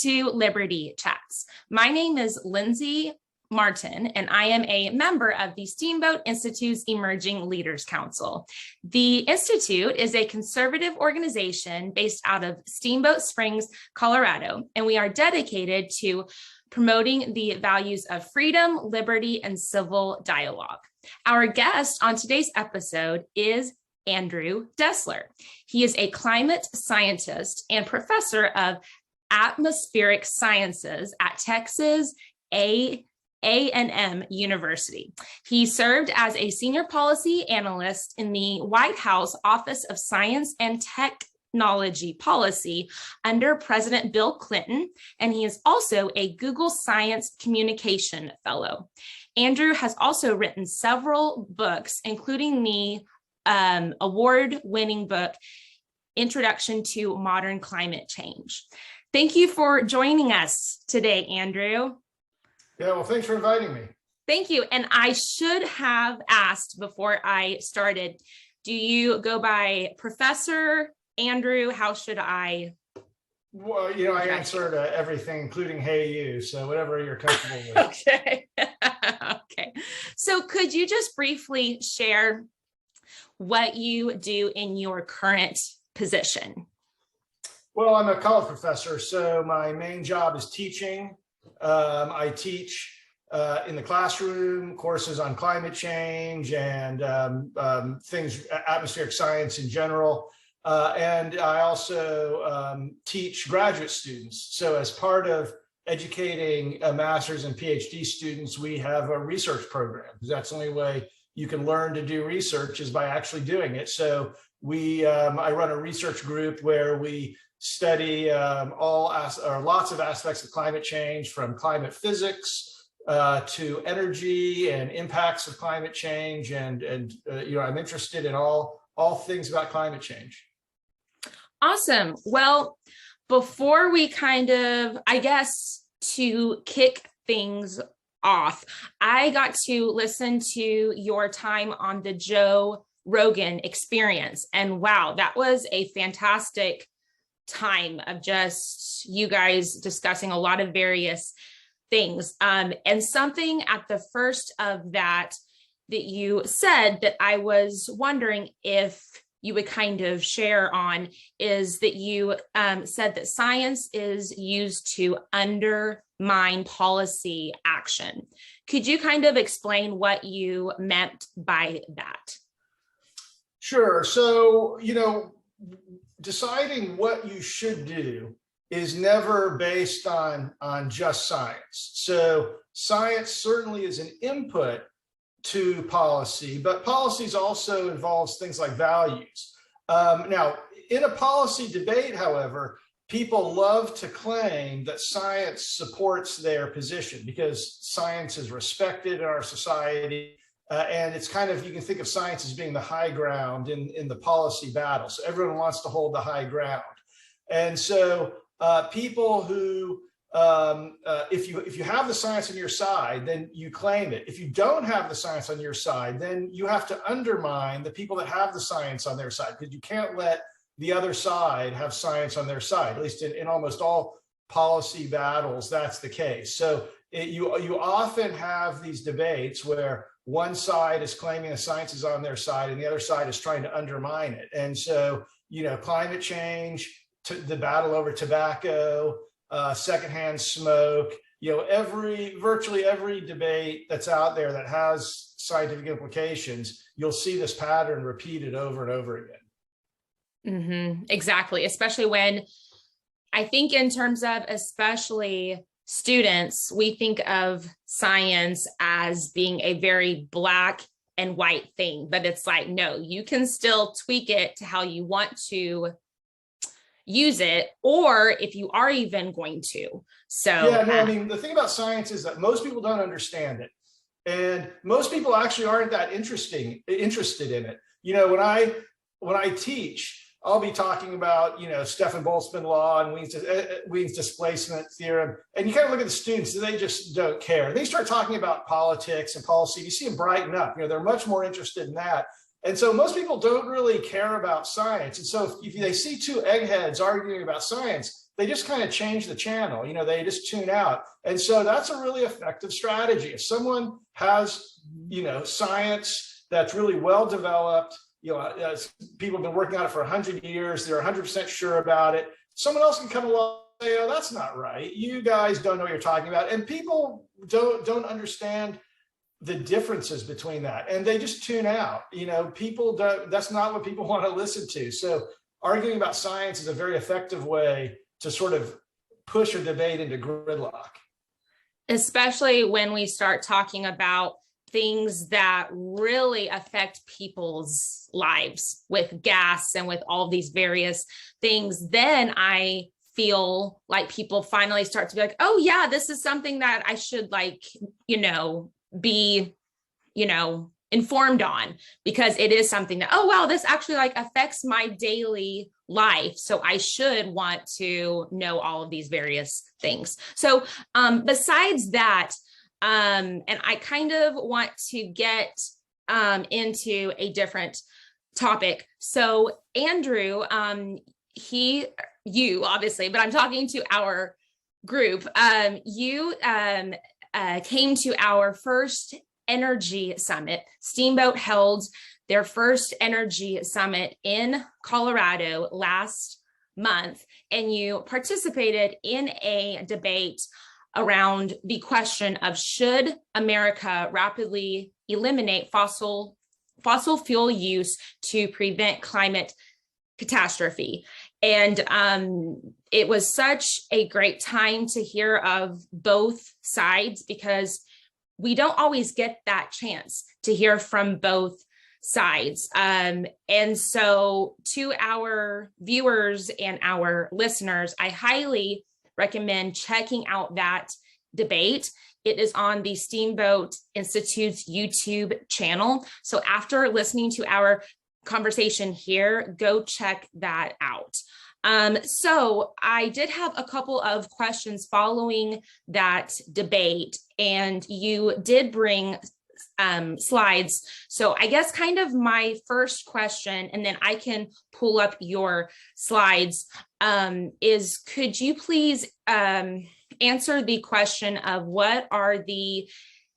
to Liberty Chats. My name is Lindsey Martin, and I am a member of the Steamboat Institute's Emerging Leaders Council. The Institute is a conservative organization based out of Steamboat Springs, Colorado, and we are dedicated to promoting the values of freedom, liberty, and civil dialogue. Our guest on today's episode is Andrew Dessler. He is a climate scientist and professor of atmospheric sciences at Texas A&M University. He served as a senior policy analyst in the White House Office of Science and Technology Policy under President Bill Clinton, and he is also a Google Science Communication Fellow. Andrew has also written several books, including the award-winning book, Introduction to Modern Climate Change. Thank you for joining us today, Andrew. Yeah, well, thanks for inviting me. Thank you. And I should have asked before I started, do you go by Professor Andrew? How should I? Well, I answer to everything, including hey you, so whatever you're comfortable with. Okay. Okay. So could you just briefly share what you do in your current position? Well, I'm a college professor, so my main job is teaching. I teach in the classroom courses on climate change and things, atmospheric science in general. And I also teach graduate students. So as part of educating master's and PhD students, we have a research program. That's the only way you can learn to do research is by actually doing it. So I run a research group where we study lots of aspects of climate change, from climate physics to energy and impacts of climate change. And I'm interested in all things about climate change. Awesome. Well, before we to kick things off, I got to listen to your time on the Joe Rogan Experience. And wow, that was a fantastic time of just you guys discussing a lot of various things. And something at the first of that you said that I was wondering if you would kind of share on is that you said that science is used to undermine policy action. Could you kind of explain what you meant by that? Sure. So, deciding what you should do is never based on just science. So science certainly is an input to policy, but policies also involves things like values. Now, in a policy debate, however, people love to claim that science supports their position because science is respected in our society. And it's kind of, you can think of science as being the high ground in the policy battle. So everyone wants to hold the high ground. And so people who, if you have the science on your side, then you claim it. If you don't have the science on your side, then you have to undermine the people that have the science on their side, because you can't let the other side have science on their side. At least in almost all policy battles, that's the case. So you often have these debates where one side is claiming the science is on their side and the other side is trying to undermine it. And so, climate change, the battle over tobacco, secondhand smoke, virtually every debate that's out there that has scientific implications, you'll see this pattern repeated over and over again. Mm-hmm. Exactly. Especially when I think in terms of especially students, we think of science as being a very black and white thing, but it's like, no, you can still tweak it to how you want to use it, or if you are even going to. So yeah, no, I mean, the thing about science is that most people don't understand it. And most people actually aren't that interested in it. When I teach, I'll be talking about, Stefan Boltzmann law and Wien's displacement theorem. And you kind of look at the students, they just don't care. They start talking about politics and policy. You see them brighten up. They're much more interested in that. And so most people don't really care about science. And so if they see two eggheads arguing about science, they just kind of change the channel. They just tune out. And so that's a really effective strategy. If someone has, science that's really well developed, people have been working on it for 100 years, they're 100% sure about it. Someone else can come along and say, oh, that's not right. You guys don't know what you're talking about. And people don't understand the differences between that. And they just tune out. People don't, that's not what people want to listen to. So arguing about science is a very effective way to sort of push a debate into gridlock. Especially when we start talking about things that really affect people's lives with gas and with all these various things, then I feel like people finally start to be like, oh yeah, this is something that I should be, informed on, because it is something that, oh, wow, this actually affects my daily life. So I should want to know all of these various things. So besides that, and I kind of want to get into a different topic. So Andrew, you obviously, but I'm talking to our group. You came to our first energy summit. Steamboat held their first energy summit in Colorado last month, and you participated in a debate around the question of should America rapidly eliminate fossil fuel use to prevent climate catastrophe. And it was such a great time to hear of both sides, because we don't always get that chance to hear from both sides. And so to our viewers and our listeners, I highly recommend checking out that debate. It is on the Steamboat Institute's YouTube channel. So after listening to our conversation here, go check that out. So I did have a couple of questions following that debate, and you did bring slides. So I guess kind of my first question, and then I can pull up your slides, is could you please answer the question of what are the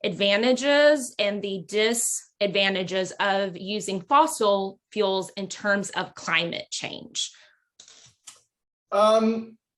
advantages and the disadvantages of using fossil fuels in terms of climate change?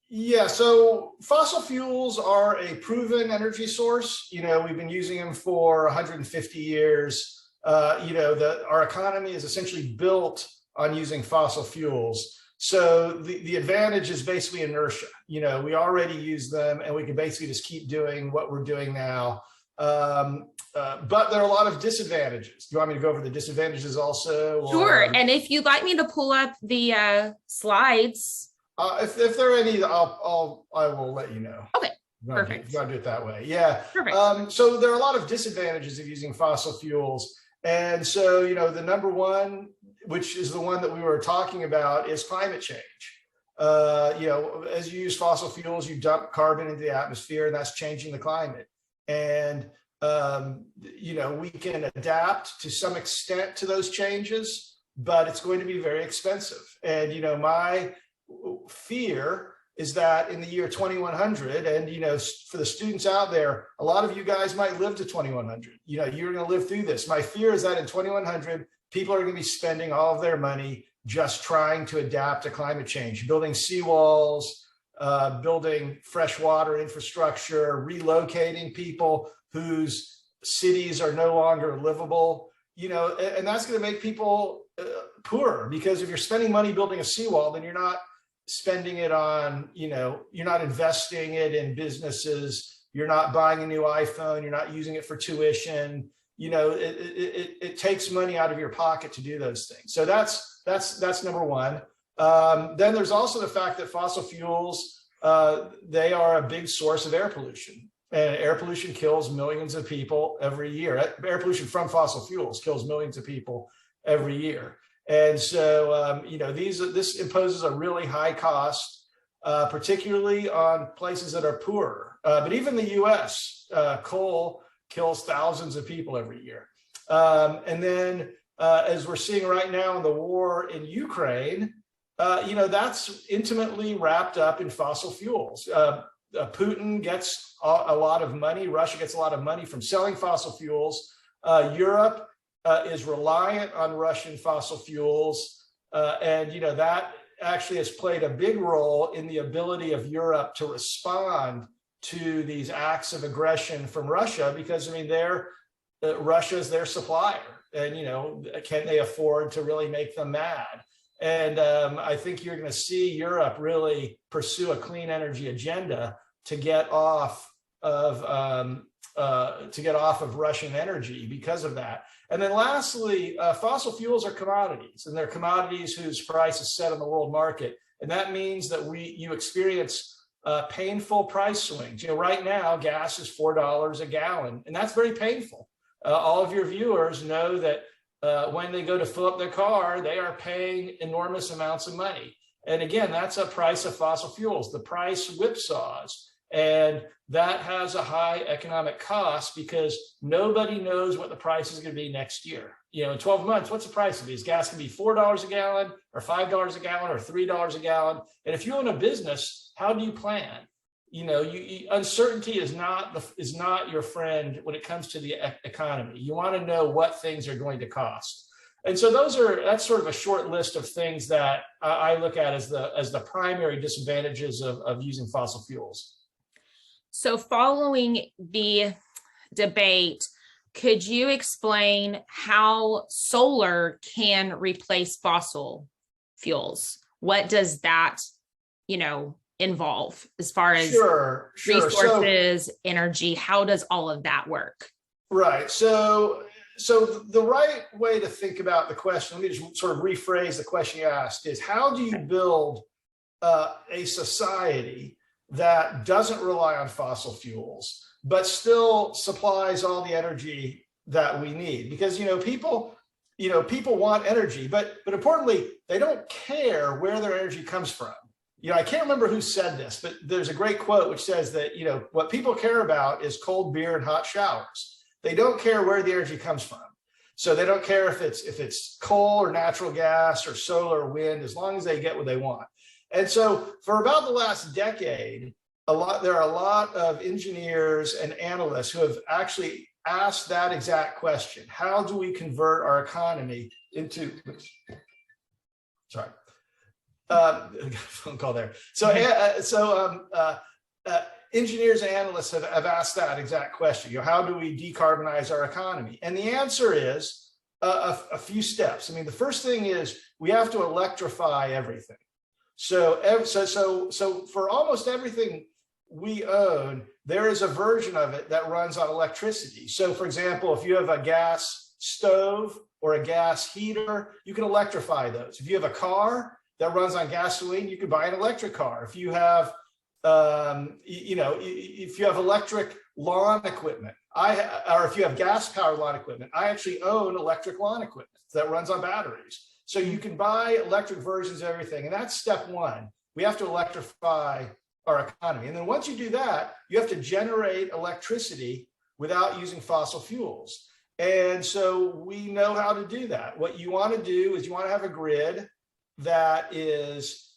Yeah, so fossil fuels are a proven energy source. We've been using them for 150 years. Our economy is essentially built on using fossil fuels. So the advantage is basically inertia. We already use them, and we can basically just keep doing what we're doing now. But there are a lot of disadvantages. Do you want me to go over the disadvantages also? Sure. And if you'd like me to pull up the slides. If there are any, I will let you know. Okay. Perfect. You want to do it that way. Yeah. Perfect. So there are a lot of disadvantages of using fossil fuels. And so, the number one, which is the one that we were talking about, is climate change. As you use fossil fuels, you dump carbon into the atmosphere, and that's changing the climate. And, we can adapt to some extent to those changes, but it's going to be very expensive. And, my fear is that in the year 2100, and for the students out there, a lot of you guys might live to 2100. You're going to live through this. My fear is that in 2100, people are going to be spending all of their money just trying to adapt to climate change, building seawalls, building freshwater infrastructure, relocating people whose cities are no longer livable. And that's going to make people poorer, because if you're spending money building a seawall, then you're not spending it on, you're not investing it in businesses. You're not buying a new iPhone. You're not using it for tuition. It takes money out of your pocket to do those things. So that's number one. Then there's also the fact that fossil fuels, they are a big source of air pollution. And air pollution kills millions of people every year. Air pollution from fossil fuels kills millions of people every year. And so, this imposes a really high cost, particularly on places that are poorer. But even the US, coal kills thousands of people every year. And then, as we're seeing right now in the war in Ukraine, that's intimately wrapped up in fossil fuels. Putin gets a lot of money. Russia gets a lot of money from selling fossil fuels. Europe is reliant on Russian fossil fuels. And that actually has played a big role in the ability of Europe to respond to these acts of aggression from Russia, because Russia's their supplier, and can they afford to really make them mad? And I think you're going to see Europe really pursue a clean energy agenda to get off of Russian energy because of that. And then lastly, fossil fuels are commodities, and they're commodities whose price is set on the world market. And that means that you experience painful price swings. Right now, gas is $4 a gallon, and that's very painful. All of your viewers know that when they go to fill up their car, they are paying enormous amounts of money. And again, that's a price of fossil fuels. The price whipsaws, and that has a high economic cost because nobody knows what the price is going to be next year. In 12 months, what's the price of these? Gas can be $4 a gallon or $5 a gallon or $3 a gallon. And if you own a business, how do you plan? Uncertainty is not your friend when it comes to the economy. You want to know what things are going to cost. And so that's sort of a short list of things that I look at as the primary disadvantages of using fossil fuels. So following the debate, could you explain how solar can replace fossil fuels? What does that, involve as far as resources, energy? How does all of that work? Right. So the right way to think about the question, let me just sort of rephrase the question you asked, is how do you build a society that doesn't rely on fossil fuels, but still supplies all the energy that we need? Because, people want energy, but importantly, they don't care where their energy comes from. I can't remember who said this, but there's a great quote which says that, what people care about is cold beer and hot showers. They don't care where the energy comes from. So they don't care if it's coal or natural gas or solar or wind, as long as they get what they want. And so for about the last decade, there are a lot of engineers and analysts who have actually asked that exact question. How do we convert our economy into, phone call there. Engineers and analysts have asked that exact question. How do we decarbonize our economy? And the answer is a few steps. The first thing is we have to electrify everything. So for almost everything we own, there is a version of it that runs on electricity. So for example, if you have a gas stove or a gas heater, you can electrify those. If you have a car that runs on gasoline, you can buy an electric car. If you have, if you have electric lawn equipment, or if you have gas powered lawn equipment, I actually own electric lawn equipment that runs on batteries. So you can buy electric versions of everything. And that's step one. We have to electrify our economy. And then once you do that, you have to generate electricity without using fossil fuels. And so we know how to do that. What you want to do is you want to have a grid that is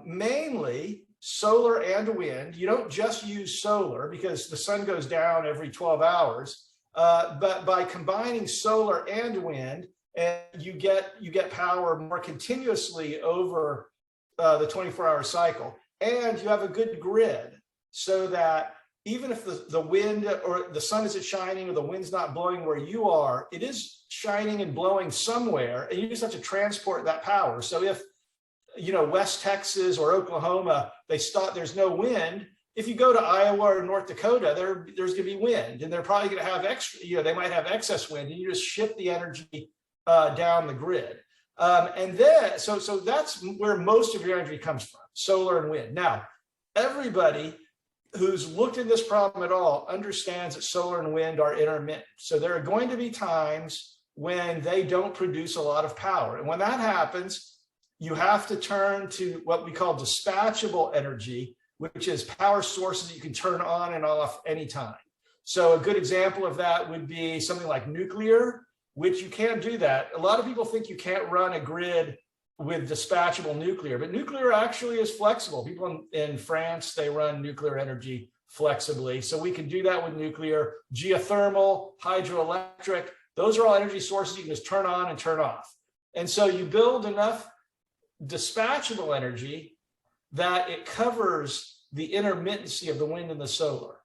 mainly solar and wind. You don't just use solar because the sun goes down every 12 hours, but by combining solar and wind, and you get power more continuously over the 24-hour cycle, and you have a good grid so that even if the wind or the sun isn't shining or the wind's not blowing where you are, it is shining and blowing somewhere, and you just have to transport that power. So if West Texas or Oklahoma, there's no wind. If you go to Iowa or North Dakota, there's going to be wind, and they're probably going to have extra. They might have excess wind, and you just ship the energy down the grid. And then, so that's where most of your energy comes from, solar and wind. Now, everybody who's looked at this problem at all understands that solar and wind are intermittent. So there are going to be times when they don't produce a lot of power. And when that happens, you have to turn to what we call dispatchable energy, which is power sources that you can turn on and off anytime. So a good example of that would be something like nuclear, which you can't do that. A lot of people think you can't run a grid with dispatchable nuclear, but nuclear actually is flexible. People in France, they run nuclear energy flexibly. So we can do that with nuclear, geothermal, hydroelectric. Those are all energy sources you can just turn on and turn off. And so you build enough dispatchable energy that it covers the intermittency of the wind and the solar.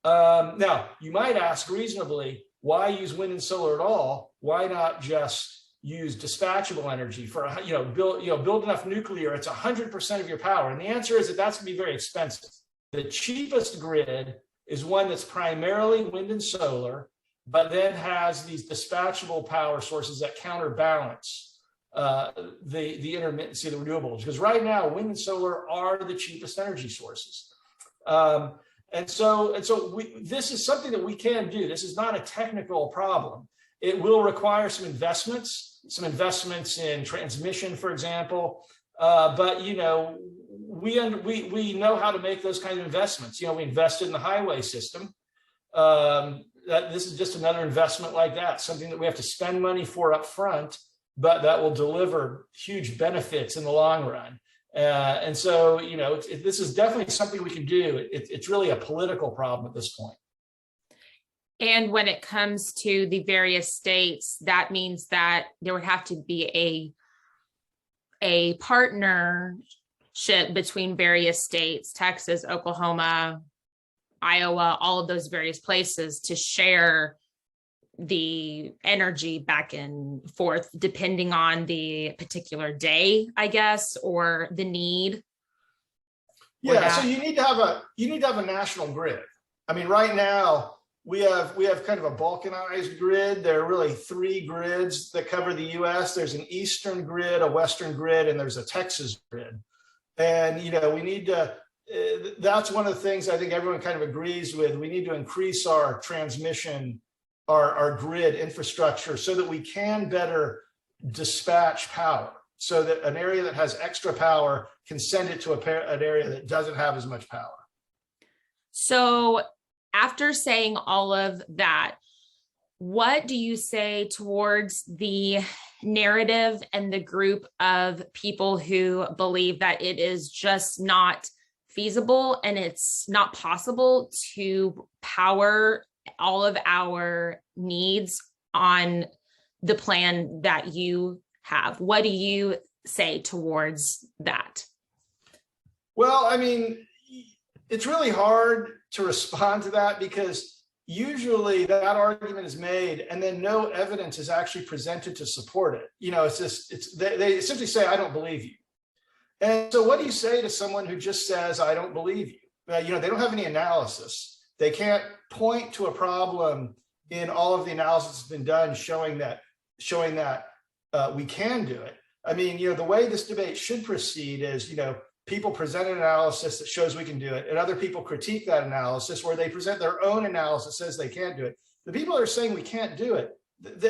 Now, you might ask reasonably, why use wind and solar at all? Why not just use dispatchable energy for, build enough nuclear, it's 100% of your power? And the answer is that that's going to be very expensive. The cheapest grid is one that's primarily wind and solar, but then has these dispatchable power sources that counterbalance the intermittency of the renewables. Because right now, wind and solar are the cheapest energy sources. And so this is something that we can do. This is not a technical problem. It will require some investments in transmission, for example. But we know how to make those kind of investments. We invested in the highway system. This is just another investment like that, something that we have to spend money for up front, but that will deliver huge benefits in the long run. And so, this is definitely something we can do. It's really a political problem at this point. And when it comes to the various states, that means that there would have to be a partnership between various states, Texas, Oklahoma, Iowa, all of those various places, to share the energy back and forth, depending on the particular day, I guess, or the need. Yeah, so you need to have a national grid. I mean, right now we have kind of a balkanized grid. There are really three grids that cover the US. There's an Eastern grid, a Western grid, and there's a Texas grid. And we need to, that's one of the things I think everyone kind of agrees with. We need to increase our transmission, our grid infrastructure, so that we can better dispatch power, so that an area that has extra power can send it to an area that doesn't have as much power. So after saying all of that, what do you say towards the narrative and the group of people who believe that it is just not feasible and it's not possible to power all of our needs on the plan that you have? What do you say towards that? Well, I mean, it's really hard to respond to that, because usually that argument is made and then no evidence is actually presented to support it. They simply say, I don't believe you. And so what do you say to someone who just says, I don't believe you? They don't have any analysis. They can't point to a problem in all of the analysis that's been done showing that we can do it. I mean, the way this debate should proceed is, people present an analysis that shows we can do it, and other people critique that analysis, where they present their own analysis that says they can't do it. The people that are saying we can't do it, think of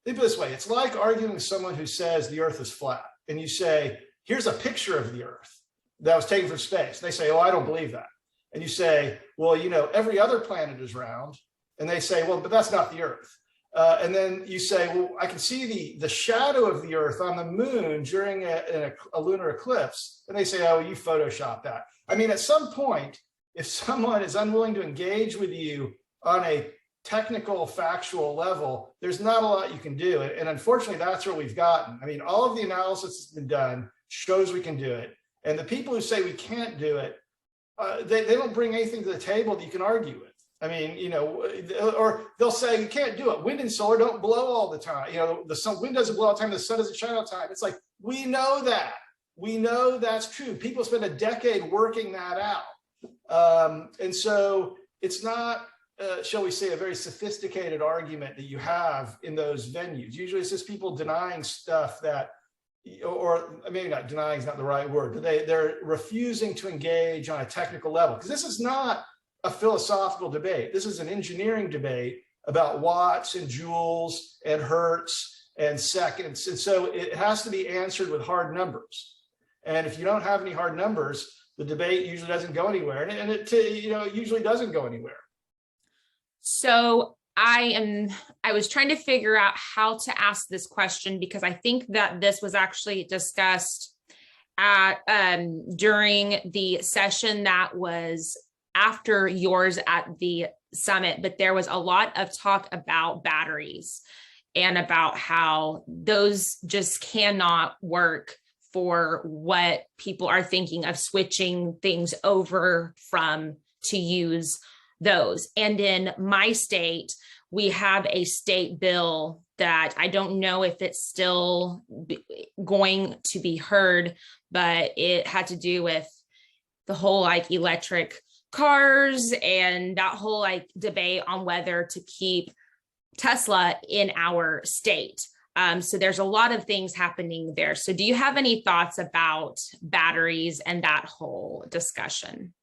it this way. It's like arguing with someone who says the earth is flat, and you say, here's a picture of the earth that was taken from space. They say, oh, I don't believe that. And you say, well, every other planet is round. And they say, well, but that's not the earth. And then you say, well, I can see the shadow of the earth on the moon during a lunar eclipse. And they say, oh, you photoshopped that. I mean, at some point, if someone is unwilling to engage with you on a technical, factual level, there's not a lot you can do. And unfortunately, that's where we've gotten. I mean, all of the analysis that's been done shows we can do it. And the people who say we can't do it, they don't bring anything to the table that you can argue with. I mean, or they'll say you can't do it. Wind and solar don't blow all the time. The wind doesn't blow all the time. The sun doesn't shine all the time. It's like, we know that. We know that's true. People spend a decade working that out. And so it's not, shall we say, a very sophisticated argument that you have in those venues. Usually it's just people denying stuff that, or maybe not denying is not the right word, but they're refusing to engage on a technical level. Because this is not a philosophical debate. This is an engineering debate about watts and joules and hertz and seconds. And so it has to be answered with hard numbers. And if you don't have any hard numbers, the debate usually doesn't go anywhere. And it usually doesn't go anywhere. So I was trying to figure out how to ask this question because I think that this was actually discussed at during the session that was after yours at the summit, but there was a lot of talk about batteries and about how those just cannot work for what people are thinking of switching things over from to use those. And in my state, we have a state bill that I don't know if it's still going to be heard, but it had to do with the whole like electric cars and that whole like debate on whether to keep Tesla in our state. So there's a lot of things happening there. So do you have any thoughts about batteries and that whole discussion?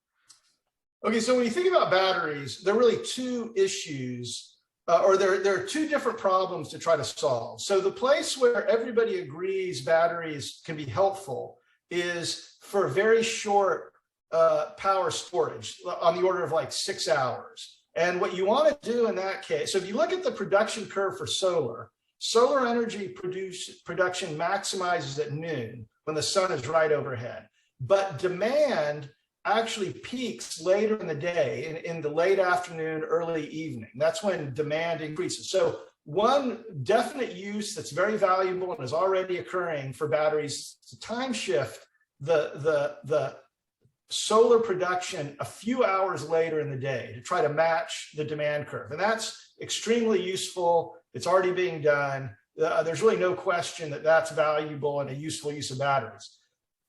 Okay, so when you think about batteries, there are really two issues, or there are two different problems to try to solve. So the place where everybody agrees batteries can be helpful is for very short power storage on the order of like 6 hours. And what you want to do in that case, so if you look at the production curve for solar energy production maximizes at noon when the sun is right overhead, but demand actually peaks later in the day, in the late afternoon, early evening. That's when demand increases. So one definite use that's very valuable and is already occurring for batteries is to time shift the solar production a few hours later in the day to try to match the demand curve. And that's extremely useful. It's already being done. There's really no question that that's valuable and a useful use of batteries.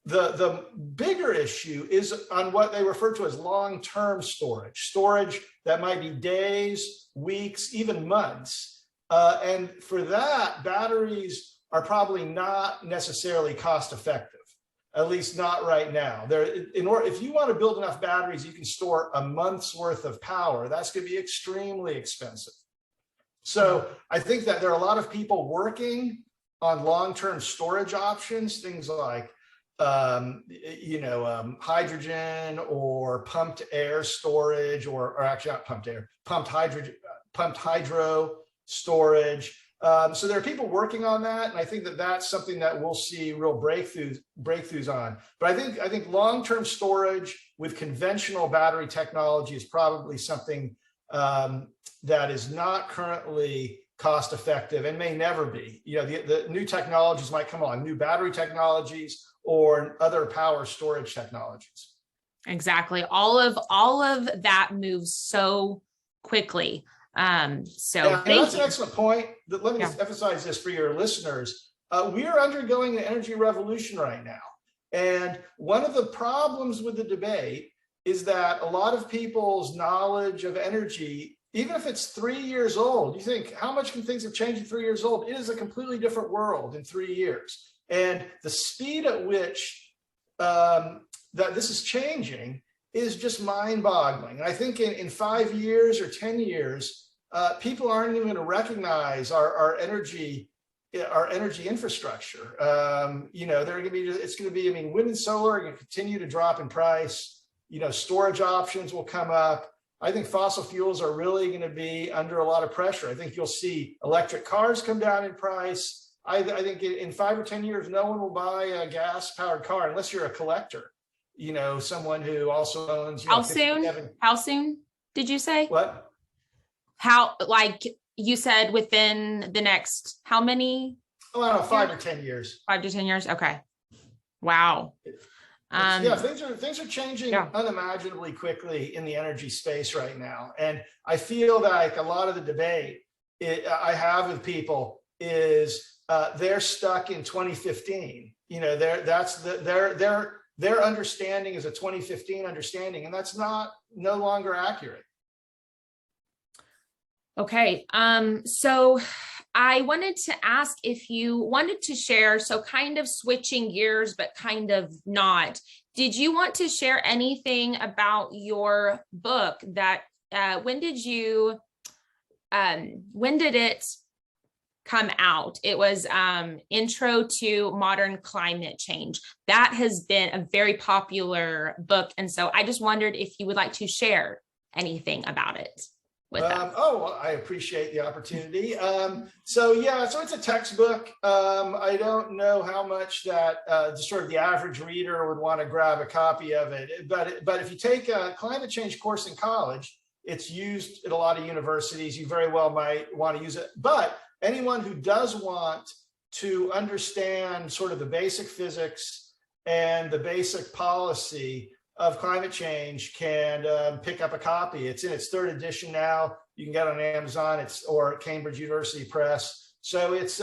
The bigger issue is on what they refer to as long-term storage that might be days, weeks, even months. And for that, batteries are probably not necessarily cost effective, at least not right now. If you want to build enough batteries, you can store a month's worth of power. That's going to be extremely expensive. So I think that there are a lot of people working on long-term storage options, things like hydrogen or pumped air storage, or actually not pumped air, pumped hydro storage. So there are people working on that, and I think that that's something that we'll see real breakthroughs on. But I think long-term storage with conventional battery technology is probably something that is not currently cost effective and may never be. The new technologies might come on, new battery technologies or other power storage technologies. Exactly. All of that moves so quickly. That's an excellent point. Let me emphasize this for your listeners. We are undergoing an energy revolution right now. And one of the problems with the debate is that a lot of people's knowledge of energy, even if it's 3 years old, you think, how much can things have changed in 3 years old? It is a completely different world in 3 years. And the speed at which that this is changing is just mind-boggling. And I think in 5 years or 10 years, people aren't even going to recognize our energy infrastructure. It's going to be, wind and solar are going to continue to drop in price. Storage options will come up. I think fossil fuels are really going to be under a lot of pressure. I think you'll see electric cars come down in price. I think in 5 or 10 years, no one will buy a gas-powered car unless you're a collector. Someone who also owns. How soon? How soon did you say? What? How, like you said, within the next how many? Oh, I don't know, 5 or 10 years. 5 to 10 years. Okay. Wow. Things are changing unimaginably quickly in the energy space right now, and I feel like a lot of the debate I have with people is they're stuck in 2015. Their understanding is a 2015 understanding, and that's no longer accurate. Okay. So I wanted to ask if you wanted to share, so kind of switching gears, but kind of not. Did you want to share anything about your book that, when did it come out? It was Intro to Modern Climate Change. That has been a very popular book. And so I just wondered if you would like to share anything about it. with that? Well, I appreciate the opportunity. So it's a textbook. I don't know how much that just sort of the average reader would want to grab a copy of it. But if you take a climate change course in college, it's used at a lot of universities. You very well might want to use it. But anyone who does want to understand sort of the basic physics and the basic policy of climate change can pick up a copy. It's in its third edition now. You can get it on Amazon, or Cambridge University Press. So if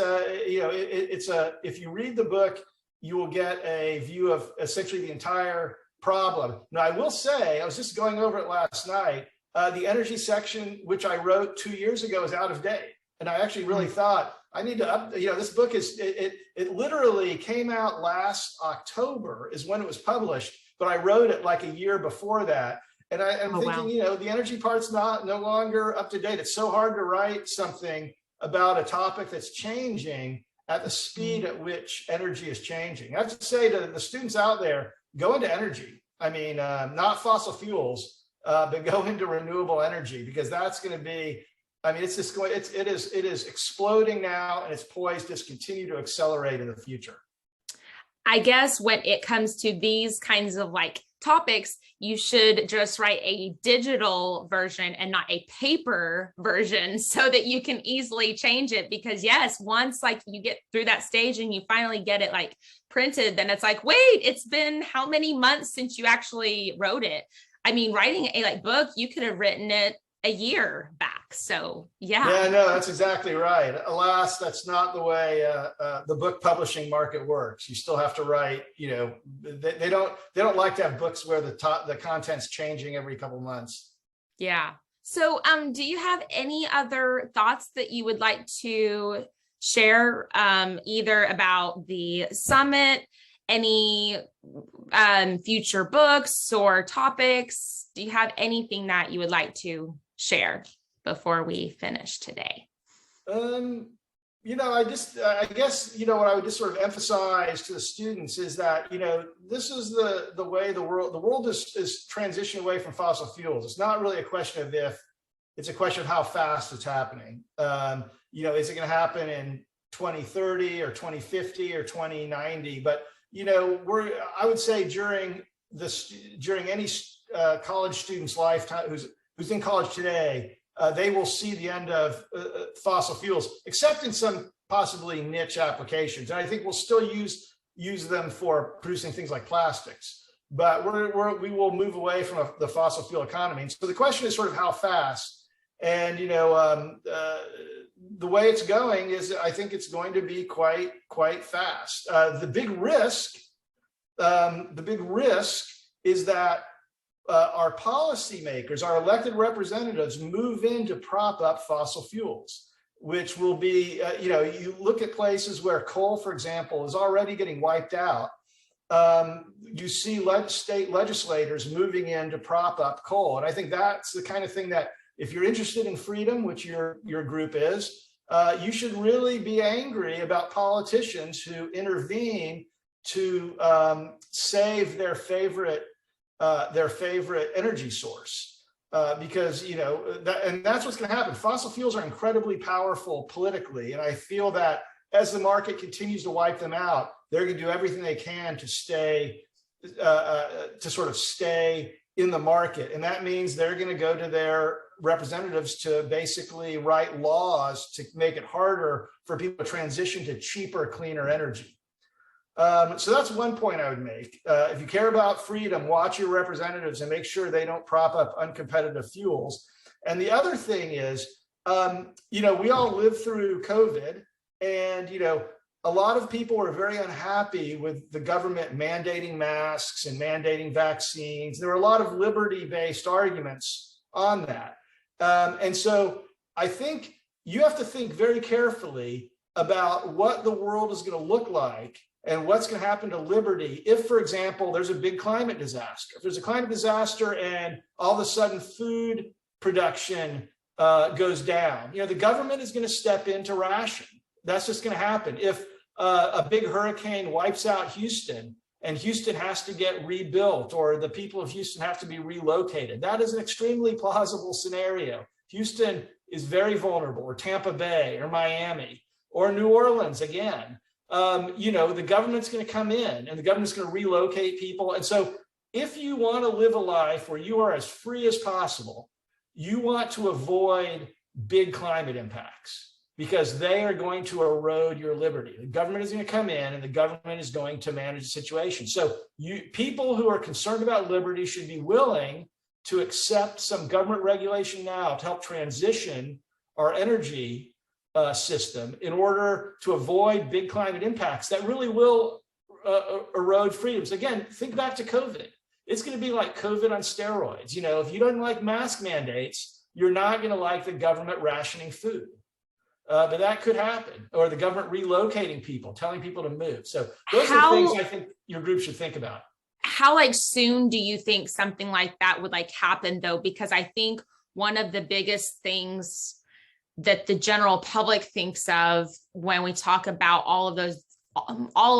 you read the book, you will get a view of essentially the entire problem. Now, I will say, I was just going over it last night. The energy section, which I wrote 2 years ago, is out of date. And I actually really thought I need to this book it literally came out last October is when it was published, but I wrote it like a year before that. And I'm thinking, wow, the energy part's no longer up to date. It's so hard to write something about a topic that's changing at the speed at which energy is changing. I have to say to the students out there, go into energy. I mean, not fossil fuels, but go into renewable energy, because that's going to be, it's just going, it is exploding now, and it's poised to just continue to accelerate in the future. I guess when it comes to these kinds of topics, you should just write a digital version and not a paper version, so that you can easily change it. Because yes, once you get through that stage and you finally get it printed, then it's wait, it's been how many months since you actually wrote it? Writing a book, you could have written it a year back. So yeah, no, that's exactly right. Alas, that's not the way the book publishing market works. You still have to write. They don't like to have books where the content's changing every couple months. Yeah. So do you have any other thoughts that you would like to share, either about the summit, any future books or topics? Do you have anything that you would like to share before we finish today? I guess what I would just sort of emphasize to the students is that, this is the way the world is transitioning away from fossil fuels. It's not really a question of if, it's a question of how fast it's happening. Is it going to happen in 2030 or 2050 or 2090? But, I would say during any college student's lifetime who's in college today, they will see the end of fossil fuels, except in some possibly niche applications. And I think we'll still use them for producing things like plastics, but we will move away from the fossil fuel economy. And so the question is sort of how fast. And the way it's going is, I think it's going to be quite fast. The big risk is that our policymakers, our elected representatives, move in to prop up fossil fuels, which will be, you look at places where coal, for example, is already getting wiped out. You see state legislators moving in to prop up coal. And I think that's the kind of thing that, if you're interested in freedom, which your group is, you should really be angry about politicians who intervene to save their favorite energy source, because that's what's going to happen. Fossil fuels are incredibly powerful politically, and I feel that as the market continues to wipe them out, they're going to do everything they can to stay in the market, and that means they're going to go to their representatives to basically write laws to make it harder for people to transition to cheaper, cleaner energy. So that's one point I would make. If you care about freedom, watch your representatives and make sure they don't prop up uncompetitive fuels. And the other thing is, we all lived through COVID, and, a lot of people were very unhappy with the government mandating masks and mandating vaccines. There were a lot of liberty-based arguments on that. And so I think you have to think very carefully about what the world is going to look like and what's going to happen to liberty if, for example, there's a big climate disaster. If there's a climate disaster and all of a sudden food production goes down, the government is going to step in to ration. That's just going to happen. If a big hurricane wipes out Houston and Houston has to get rebuilt, or the people of Houston have to be relocated, that is an extremely plausible scenario. Houston is very vulnerable, or Tampa Bay, or Miami, or New Orleans again. The government's going to come in and the government's going to relocate people. And so if you want to live a life where you are as free as possible, you want to avoid big climate impacts because they are going to erode your liberty. The government is going to come in and the government is going to manage the situation. So people who are concerned about liberty should be willing to accept some government regulation now to help transition our energy system in order to avoid big climate impacts that really will erode freedoms. Again, think back to COVID. It's going to be like COVID on steroids. If you don't like mask mandates, you're not going to like the government rationing food. But that could happen, or the government relocating people, telling people to move. So those are things I think your group should think about. How soon do you think something like that would happen though? Because I think one of the biggest things that the general public thinks of when we talk about all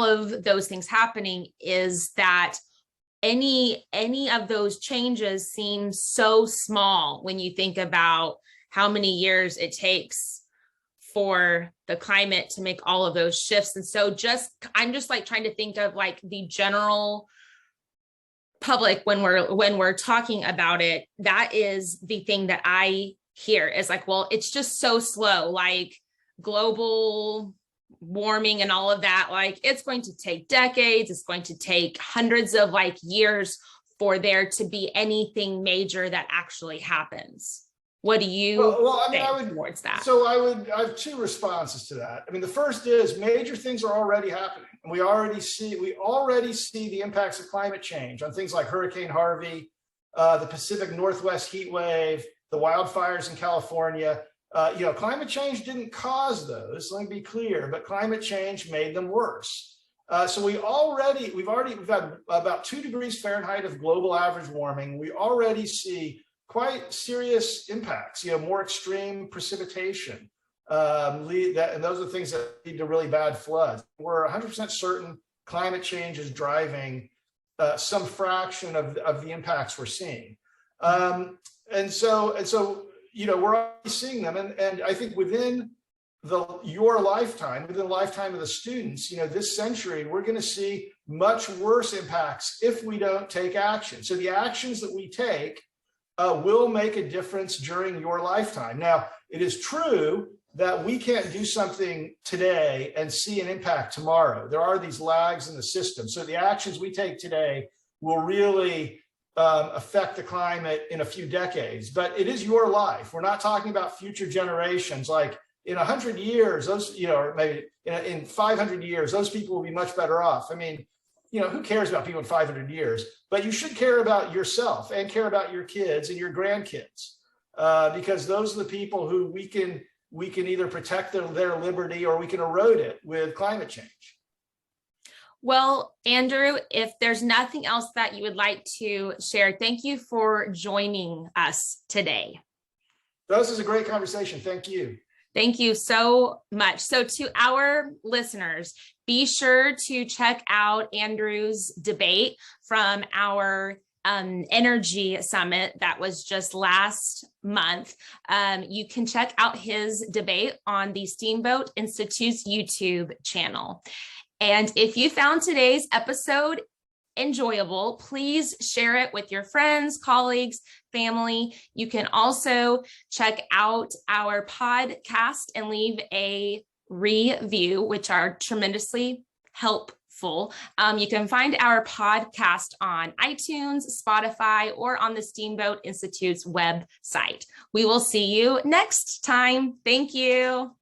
of those things happening is that any of those changes seem so small when you think about how many years it takes for the climate to make all of those shifts. And so I'm just trying to think of the general public when we're talking about it. That is the thing that I hear is well, it's just so slow, global warming and all of that. It's going to take decades. It's going to take hundreds of years for there to be anything major that actually happens. What do you think towards that? So I have two responses to that. The first is major things are already happening. And we already see the impacts of climate change on things like Hurricane Harvey, the Pacific Northwest heat wave, the wildfires in California. Climate change didn't cause those, let me be clear, but climate change made them worse. So we've had about 2 degrees Fahrenheit of global average warming. We already see quite serious impacts, more extreme precipitation, and those are things that lead to really bad floods. We're 100% certain climate change is driving some fraction of the impacts we're seeing. And so we're already seeing them. And I think within your lifetime, within the lifetime of the students, this century, we're going to see much worse impacts if we don't take action. So the actions that we take will make a difference during your lifetime. Now, it is true that we can't do something today and see an impact tomorrow. There are these lags in the system. So the actions we take today will really affect the climate in a few decades, but it is your life. We're not talking about future generations. In 100 years, or maybe in 500 years, those people will be much better off. Who cares about people in 500 years? But you should care about yourself and care about your kids and your grandkids, because those are the people who we can either protect their liberty or we can erode it with climate change. Well, Andrew, if there's nothing else that you would like to share, thank you for joining us today. This is a great conversation. Thank you. Thank you so much. So to our listeners, be sure to check out Andrew's debate from our energy summit that was just last month. You can check out his debate on the Steamboat Institute's YouTube channel. And if you found today's episode enjoyable, please share it with your friends, colleagues, family. You can also check out our podcast and leave a review, which are tremendously helpful. You can find our podcast on iTunes, Spotify, or on the Steamboat Institute's website. We will see you next time. Thank you.